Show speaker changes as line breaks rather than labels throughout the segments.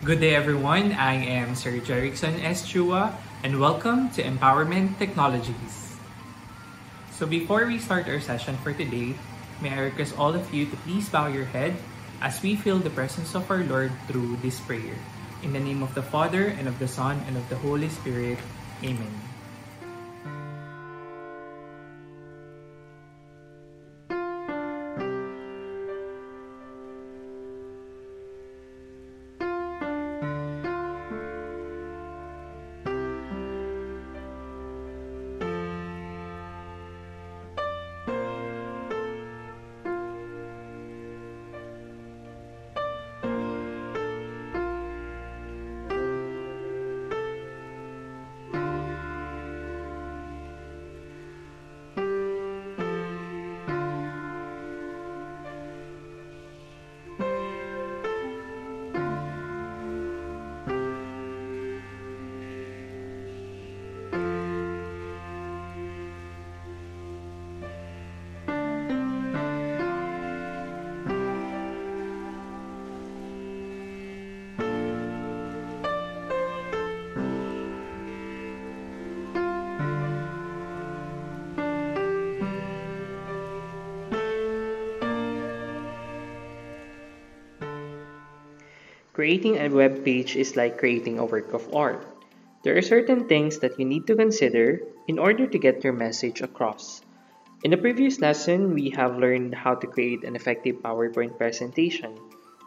Good day everyone, I am Sir Jerickson S. Chua and welcome to Empowerment Technologies. So before we start our session for today, may I request all of you to please bow your head as we feel the presence of our Lord through this prayer. In the name of the Father, and of the Son, and of the Holy Spirit. Amen.
Creating a web page is like creating a work of art. There are certain things that you need to consider in order to get your message across. In the previous lesson, we have learned how to create an effective PowerPoint presentation,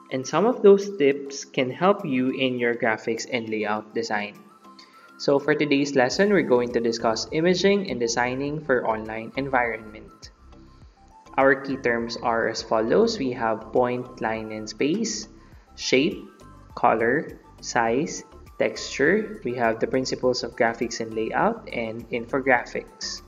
and some of those tips can help you in your graphics and layout design. So for today's lesson, we're going to discuss imaging and designing for online environment. Our key terms are as follows. We have point, line, and space, shape, color, size, texture. We have the principles of graphics and layout, and infographics.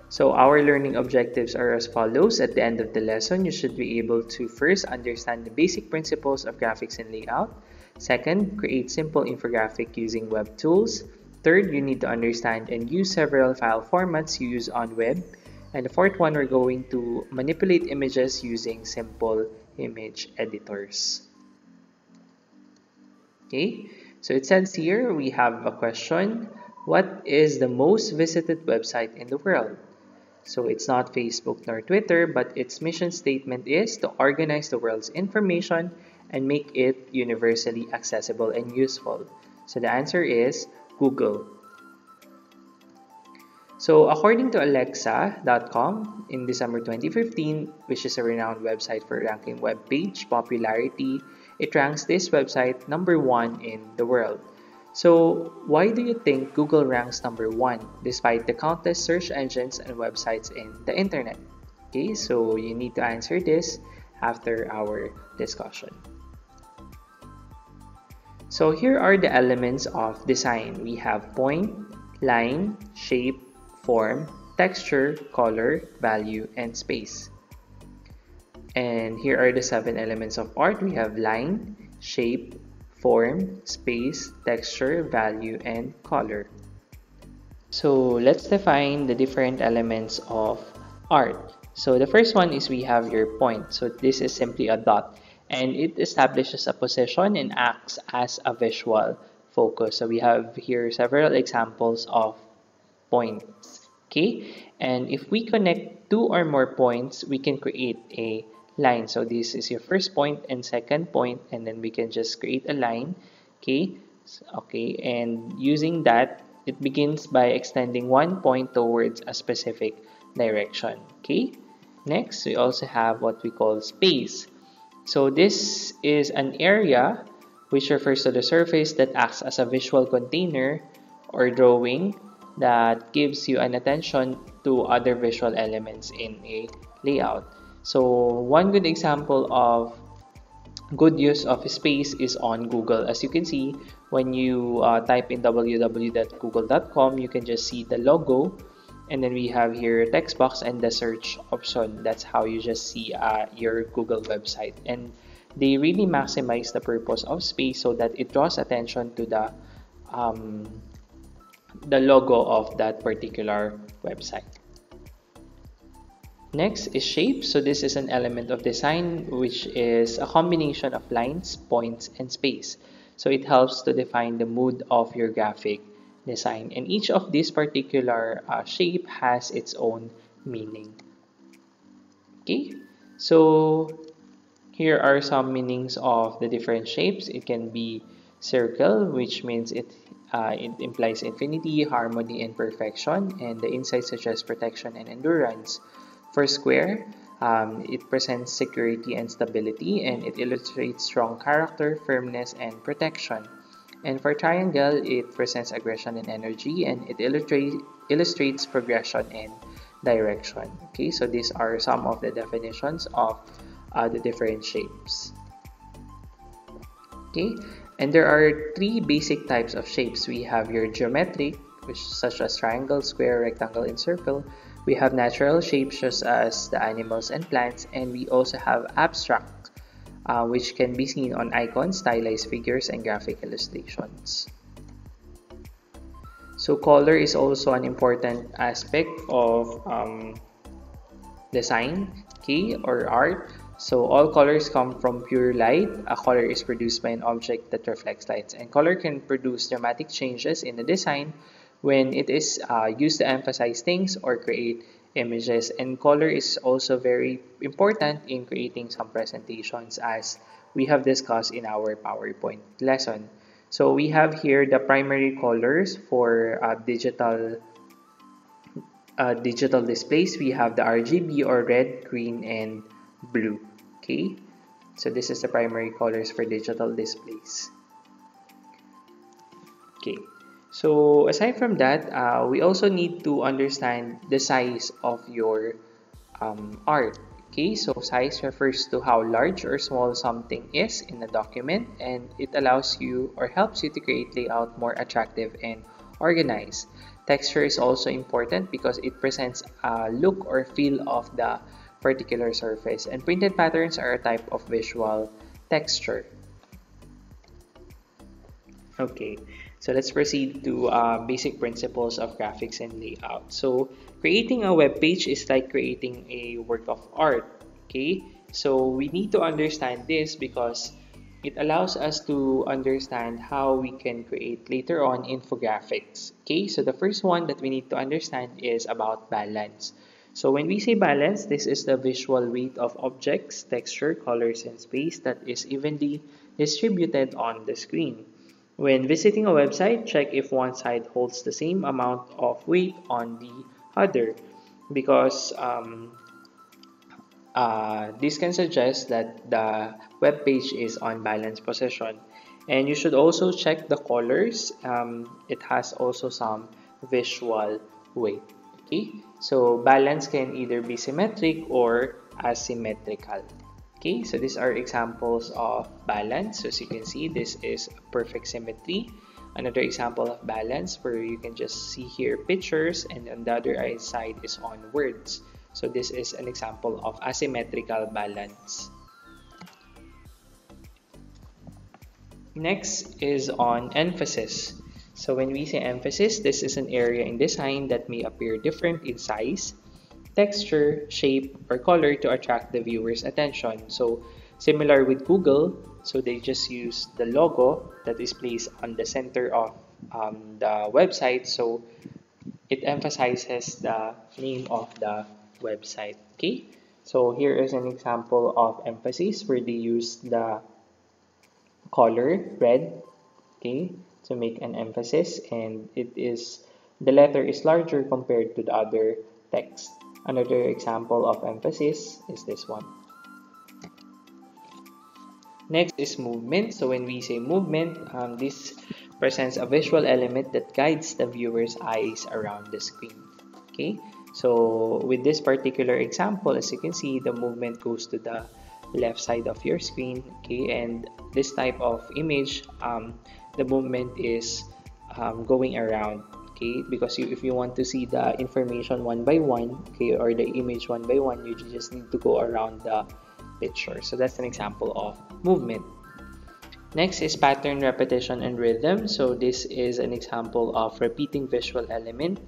So our learning objectives are as follows. At the end of the lesson, you should be able to first understand the basic principles of graphics and layout. Second, create simple infographic using web tools. Third, you need to understand and use several file formats you use on web. And the fourth one, we're going to manipulate images using simple image editors. Okay, so it says here we have a question. What is the most visited website in the world? So it's not Facebook nor Twitter, but its mission statement is to organize the world's information and make it universally accessible and useful. So the answer is Google. So according to Alexa.com, in December 2015, which is a renowned website for ranking web page popularity, it ranks this website number 1 in the world. So why do you think Google ranks number 1 despite the countless search engines and websites in the internet? Okay, so you need to answer this after our discussion. So here are the elements of design. We have point, line, shape, form, texture, color, value, and space. And here are the 7 elements of art. We have line, shape, form, space, texture, value, and color. So let's define the different elements of art. So the first one is we have your point. So this is simply a dot, and it establishes a position and acts as a visual focus. So we have here several examples of points. Okay, and if we connect 2 or more points, we can create a line. So this is your first point and second point, and then we can just create a line. Okay, and using that, it begins by extending 1 point towards a specific direction. Okay, next we also have what we call space. So this is an area which refers to the surface that acts as a visual container or drawing that gives you an attention to other visual elements in a layout. So one good example of good use of space is on Google. As you can see, when you type in www.google.com, you can just see the logo, and then we have here text box and the search option. That's how you just see your Google website. And they really maximize the purpose of space so that it draws attention to the logo of that particular website. Next is shape. So this is an element of design which is a combination of lines, points, and space. So it helps to define the mood of your graphic design. And each of these particular shape has its own meaning. Okay, so here are some meanings of the different shapes. It can be circle, which means it implies infinity, harmony, and perfection, and the insights such as protection and endurance. For square, it presents security and stability, and it illustrates strong character, firmness, and protection. And for triangle, it presents aggression and energy, and it illustrates progression and direction. Okay, so these are some of the definitions of the different shapes. Okay, and there are three basic types of shapes. We have your geometric, which such as triangle, square, rectangle, and circle. We have natural shapes such as the animals and plants, and we also have abstract, which can be seen on icons, stylized figures, and graphic illustrations. So color is also an important aspect of design, okay, or art. So all colors come from pure light. A color is produced by an object that reflects light, and color can produce dramatic changes in the design when it is used to emphasize things or create images. And color is also very important in creating some presentations, as we have discussed in our PowerPoint lesson. So we have here the primary colors for digital displays. We have the RGB, or red, green, and blue. Okay, so this is the primary colors for digital displays. Okay, so aside from that, we also need to understand the size of your art. Okay, so size refers to how large or small something is in a document, and it allows you or helps you to create layout more attractive and organized. Texture is also important because it presents a look or feel of the particular surface, and printed patterns are a type of visual texture. Okay, so let's proceed to basic principles of graphics and layout. So creating a web page is like creating a work of art. Okay, so we need to understand this because it allows us to understand how we can create later on infographics. Okay, so the first one that we need to understand is about balance. So when we say balance, this is the visual weight of objects, texture, colors, and space that is evenly distributed on the screen. When visiting a website, check if one side holds the same amount of weight on the other, because this can suggest that the web page is on balanced position. And you should also check the colors. It has also some visual weight. Okay, so balance can either be symmetric or asymmetrical. Okay, so these are examples of balance. So as you can see, this is perfect symmetry. Another example of balance where you can just see here pictures, and on the other side is on words. So this is an example of asymmetrical balance. Next is on emphasis. So when we say emphasis, this is an area in design that may appear different in size, texture, shape, or color to attract the viewer's attention. So similar with Google, so they just use the logo that is placed on the center of the website. So it emphasizes the name of the website. Okay, so here is an example of emphasis where they use the color red, okay, to make an emphasis, and the letter is larger compared to the other text. Another example of emphasis is this one. Next is movement. So when we say movement, this presents a visual element that guides the viewer's eyes around the screen. Okay, so with this particular example, as you can see, the movement goes to the left side of your screen. Okay, and this type of image, the movement is going around. Okay, because if you want to see the information one by one, okay, or the image one by one, you just need to go around the picture. So that's an example of movement. Next is pattern, repetition, and rhythm. So this is an example of repeating visual element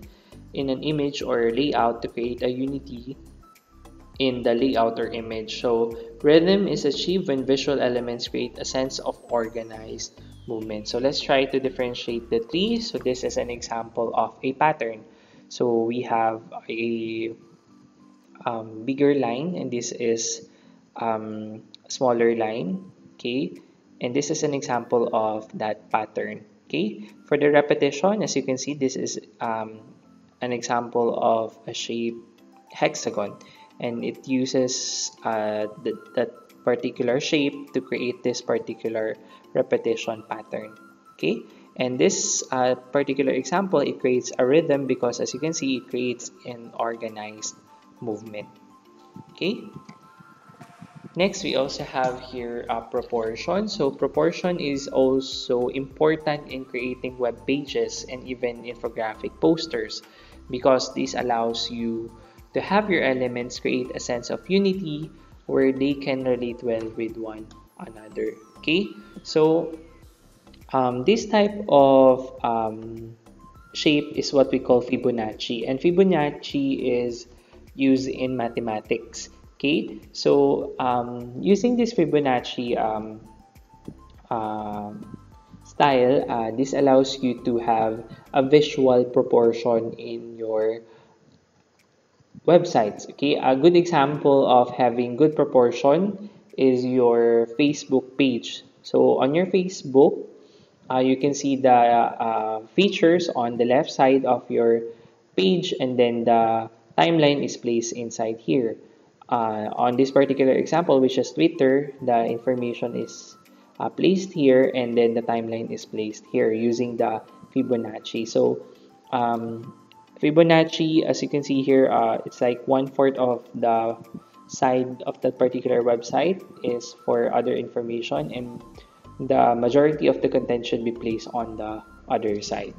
in an image or layout to create a unity in the layout or image. So rhythm is achieved when visual elements create a sense of organized movement. So let's try to differentiate the three. So this is an example of a pattern. So we have a bigger line, and this is smaller line. Okay, and this is an example of that pattern. Okay, for the repetition, as you can see, this is an example of a shape hexagon, and it uses that particular shape to create this particular repetition pattern. Okay, and this particular example, it creates a rhythm because, as you can see, it creates an organized movement. Okay, next we also have here proportion. So proportion is also important in creating web pages and even infographic posters, because this allows you to have your elements create a sense of unity where they can relate well with one another. Okay, so this type of shape is what we call Fibonacci, and Fibonacci is used in mathematics. Okay, so using this Fibonacci style, this allows you to have a visual proportion in your websites. Okay, a good example of having good proportion is your Facebook page. So on your Facebook, you can see the features on the left side of your page, and then the timeline is placed inside here. On this particular example, which is Twitter, the information is placed here, and then the timeline is placed here using the Fibonacci. So Fibonacci, as you can see here, it's like 1/4 of the side of that particular website is for other information, and the majority of the content should be placed on the other side.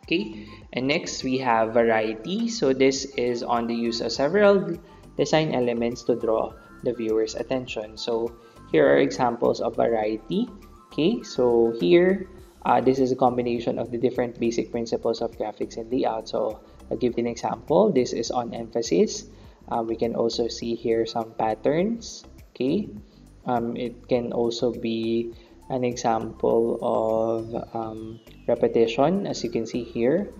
Okay, and next we have variety. So this is on the use of several design elements to draw the viewer's attention. So here are examples of variety. Okay, so here this is a combination of the different basic principles of graphics and layout. So I'll give you an example. This is on emphasis. We can also see here some patterns. Okay, it can also be an example of repetition, as you can see here.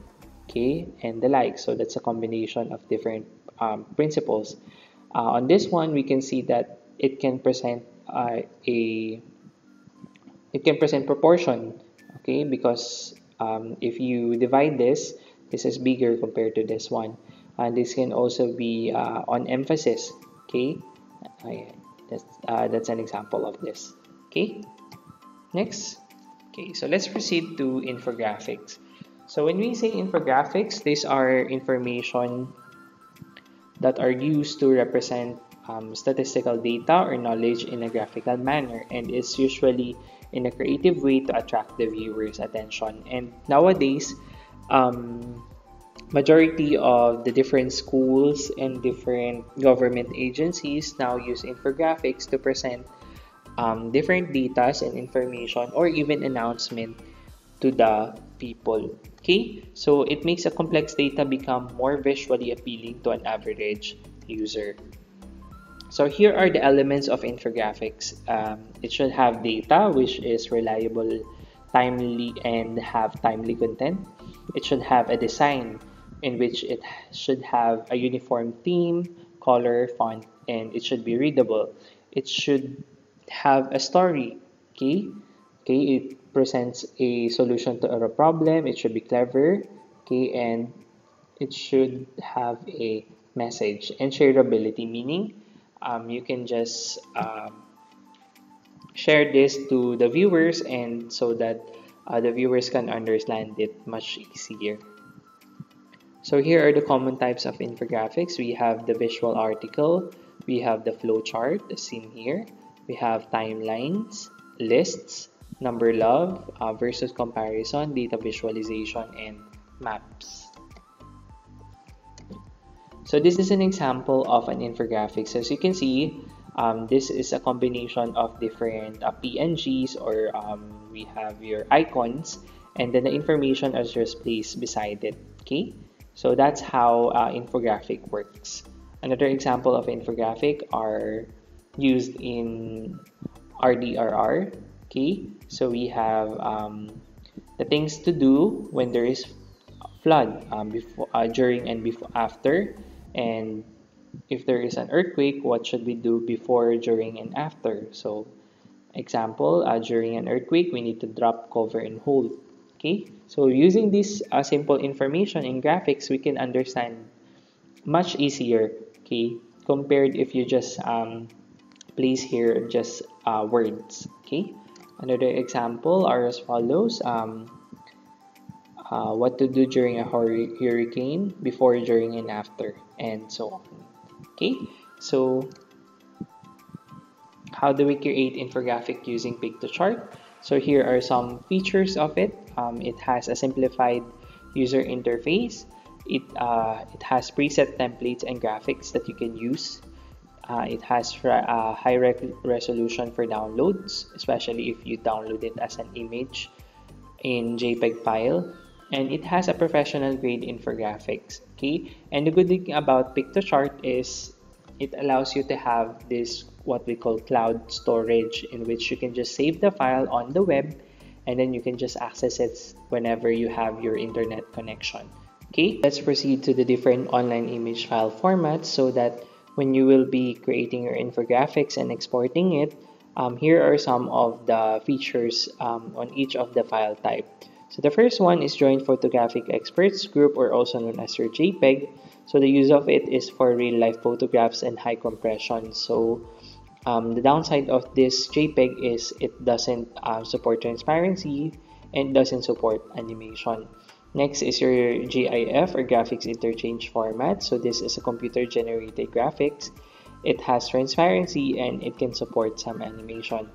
Okay, and the like. So that's a combination of different principles. On this one, we can see that it can present proportion. Okay, because if you divide this, this is bigger compared to this one, and this can also be on emphasis. Okay, that's an example of this. Okay, next. Okay, so let's proceed to infographics. So when we say infographics, these are information that are used to represent statistical data or knowledge in a graphical manner, and it's usually in a creative way to attract the viewer's attention. And nowadays, majority of the different schools and different government agencies now use infographics to present different data and information or even announcement to the people. Okay, so it makes a complex data become more visually appealing to an average user. So here are the elements of infographics. It should have data which is reliable, timely, and have timely content. It should have a design in which it should have a uniform theme, color, font, and it should be readable. It should have a story. Okay, it presents a solution to a problem. It should be clever. Okay, and it should have a message. And shareability, meaning you can just share this to the viewers, and so that the viewers can understand it much easier. So here are the common types of infographics. We have the visual article, we have the flow chart as seen here, we have timelines, lists, number love, versus comparison, data visualization, and maps. So this is an example of an infographic. So as you can see, this is a combination of different PNGs, or we have your icons, and then the information is just placed beside it. Okay, so that's how infographic works. Another example of infographic are used in RDRR. Okay, so we have the things to do when there is flood, before, during, and before, after, and if there is an earthquake, what should we do before, during, and after? So, example, during an earthquake, we need to drop, cover, and hold. Okay, so using this simple information in graphics, we can understand much easier. Okay, compared if you just place here just words. Okay, another example are as follows. What to do during a hurricane, before, during, and after, and so on. Okay, so how do we create infographic using Piktochart? So here are some features of it. It has a simplified user interface. It has preset templates and graphics that you can use. It has high resolution for downloads, especially if you download it as an image in JPEG file. And it has a professional grade infographics. Okay, and the good thing about Piktochart is it allows you to have this what we call cloud storage, in which you can just save the file on the web and then you can just access it whenever you have your internet connection. Okay, let's proceed to the different online image file formats so that when you will be creating your infographics and exporting it, here are some of the features on each of the file type. So the first one is Joint Photographic Experts Group, or also known as your JPEG. So the use of it is for real-life photographs and high compression. So the downside of this JPEG is it doesn't support transparency and doesn't support animation. Next is your GIF, or Graphics Interchange Format. So this is a computer-generated graphics. It has transparency and it can support some animation.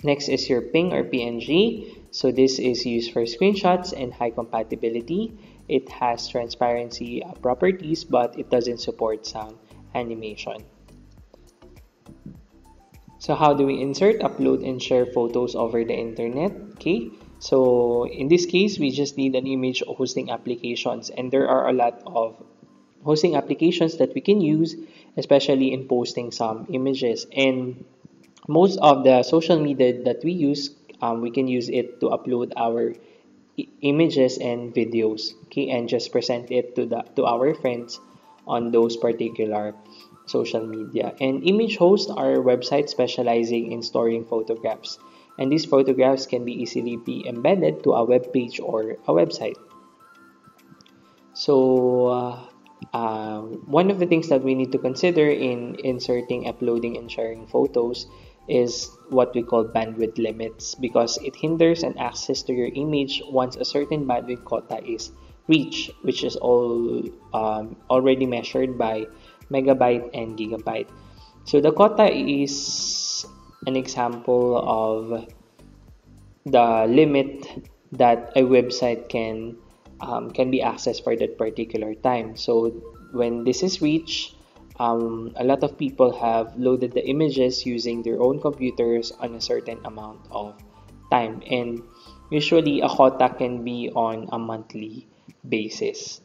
Next is your PNG, or PNG. So this is used for screenshots and high compatibility. It has transparency properties, but it doesn't support sound animation. So how do we insert, upload, and share photos over the internet? Okay, so in this case, we just need an image hosting applications, and there are a lot of hosting applications that we can use, especially in posting some images. And most of the social media that we use, we can use it to upload our images and videos, okay, and just present it to our friends on those particular social media. And image hosts are websites specializing in storing photographs, and these photographs can be easily be embedded to a web page or a website. So one of the things that we need to consider in inserting, uploading, and sharing photos is what we call bandwidth limits, because it hinders an access to your image once a certain bandwidth quota is reached, which is all already measured by megabyte and gigabyte. So the quota is an example of the limit that a website can be accessed for that particular time. So when this is reached, a lot of people have loaded the images using their own computers on a certain amount of time, and usually a quota can be on a monthly basis.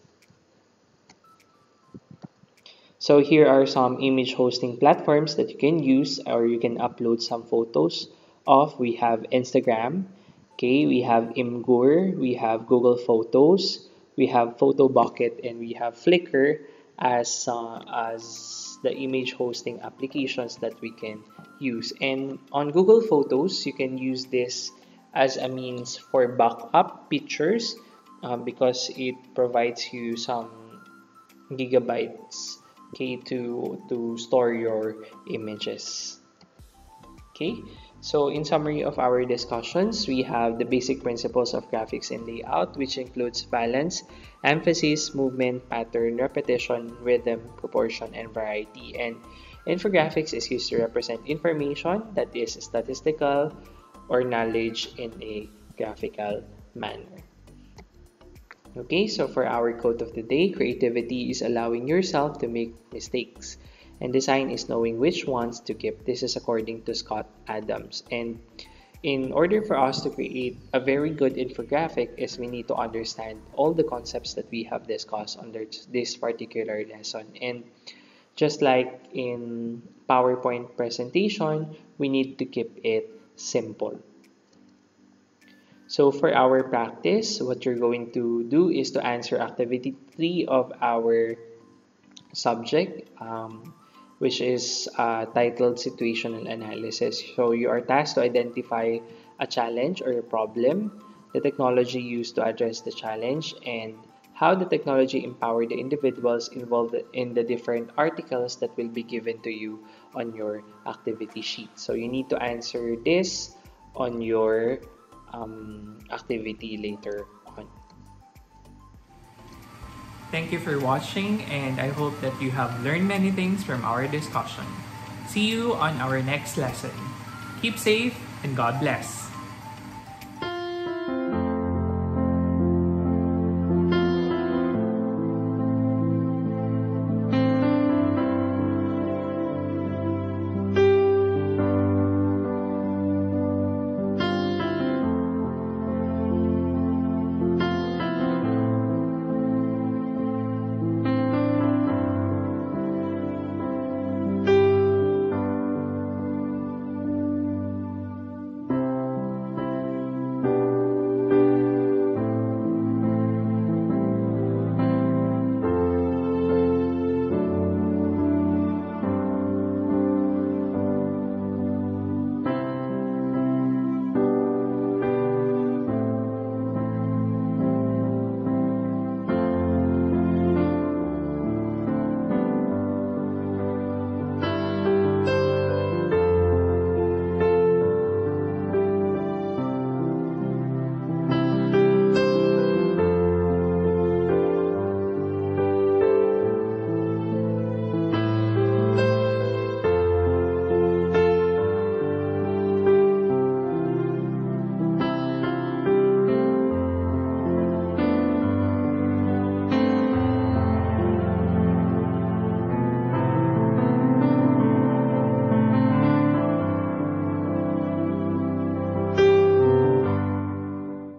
So here are some image hosting platforms that you can use or you can upload some photos of. We have Instagram, okay, we have Imgur, we have Google Photos, we have Photobucket, and we have Flickr as the image hosting applications that we can use. And on Google Photos, you can use this as a means for backup pictures because it provides you some gigabytes, okay, to store your images. Okay, so in summary of our discussions, we have the basic principles of graphics and layout, which includes balance, emphasis, movement, pattern, repetition, rhythm, proportion, and variety. And infographics is used to represent information that is statistical or knowledge in a graphical manner. Okay, so for our quote of the day, creativity is allowing yourself to make mistakes, and design is knowing which ones to keep. This is according to Scott Adams. And in order for us to create a very good infographic is we need to understand all the concepts that we have discussed under this particular lesson. And Just like in PowerPoint presentation, we need to keep it simple. So for our practice, what you're going to do is to answer activity 3 of our subject, which is titled Situational Analysis. So you are tasked to identify a challenge or a problem, the technology used to address the challenge, and how the technology empowered the individuals involved in the different articles that will be given to you on your activity sheet. So you need to answer this on your activity later on.
Thank you for watching, and I hope that you have learned many things from our discussion. See you on our next lesson. Keep safe and God bless.